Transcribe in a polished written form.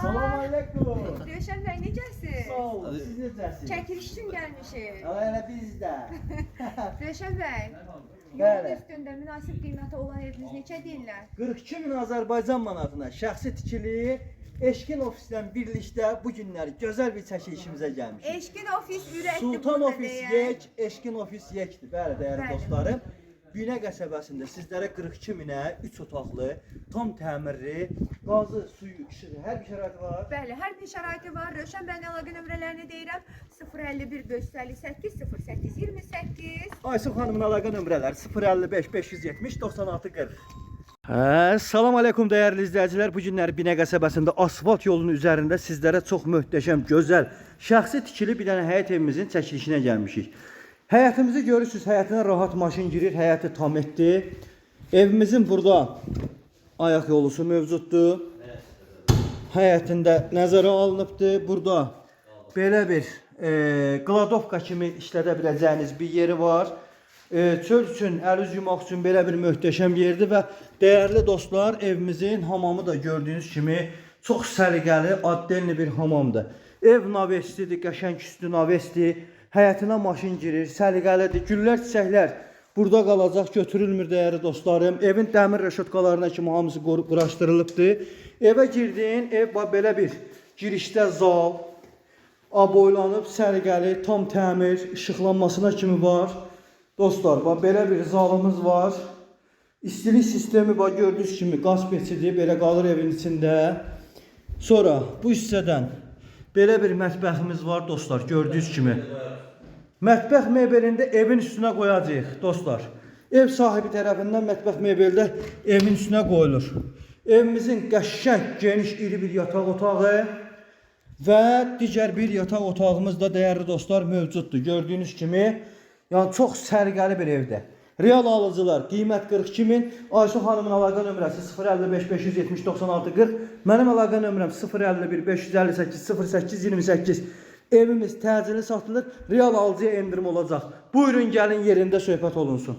Salam aleyküm. Rövşən bəy, necəsiz? Sağ olun, siz necəsiniz? Çəkiliş üçün gəlmişik. Elə biz də. Rövşən bəy, yol Bəli. üstündə münasib qiyməti olan eviniz neçə deyirlər? 42 min Azərbaycan manatına şəxsi tikili Eşkin ofisdən birlikdə bu günləri gözəl bir çəkilişimizə gəlmişik. Eşkin ofis ürəkdir Sultan burada ofis deyək. yek, Eşkin ofis yekdir. Bəli, dəyərli Bəli. dostlarım. Binə qəsəbəsində sizlərə 42 minə 3 otaqlı, tam təmirli, qazı, suyu, işığı, hər bir şəraiti var. Bəli, hər bir şəraiti var. Rövşən bəyin əlaqə nömrələrini deyirəm. 051 558 08 28. Aysun xanımın əlaqə nömrələri 055 570 96 40. Salam aleykum dəyərli izləyicilər. Bu günləri Binə qəsəbəsində asfalt yolunun üzərində sizlərə çox möhtəşəm, gözəl, şəxsi tikili bir dənə həyət evimizin çəkilişinə gəlmişik. Həyətimizi görürsünüz, həyətinə rahat maşın girir, həyəti tam etdi. Evimizin burada ayaq yolusu mövcuddur. Həyətində nəzərə alınıbdır. Burada belə bir qladovka kimi işlədə biləcəyiniz bir yeri var. Çöl üçün, əl üz yumaq üçün belə bir möhtəşəm yerdir və dəyərli dostlar, evimizin hamamı da gördüyünüz kimi çox səliqəli, addenli bir hamamdır. Ev navestidir, qəşəng üstü navesti, həyətinə maşın girir, səliqəlidir, güllər, çiçəklər burada qalacaq, götürülmür dəyərli dostlarım. Evin dəmir rəşotkalarına kimi hamısı quraşdırılıbdır. Evə girdin, ev belə bir girişdə zal, aboylanıb, səliqəli, tam təmir, işıqlanmasına kimi var. Dostlar, belə bir zalımız var. İstilik sistemi var, gördüyünüz kimi qaz peçidir, belə qalır evin içində. Sonra bu hissədən belə bir mətbəximiz var dostlar, gördüyünüz kimi. Mətbəx mebelində evin üstünə qoyacağıq dostlar. Ev sahibi tərəfindən mətbəx mebeldə evin üstünə qoyulur. Evimizin qəşəng, geniş, iri bir yataq otağı və digər bir yataq otağımız da dəyərli dostlar mövcuddur. Gördüyünüz kimi, yəni çox səliqəli bir evdir. Real alıcılar, qiymət 42 min. Aysun xanımın əlaqə nömrəsi 055 570 96 40. Mənim əlaqə nömrəm 051 558 08 28. Evimiz təcili satılır. Real alıcıya endirim olacaq. Buyurun gəlin yerində söhbət olunsun.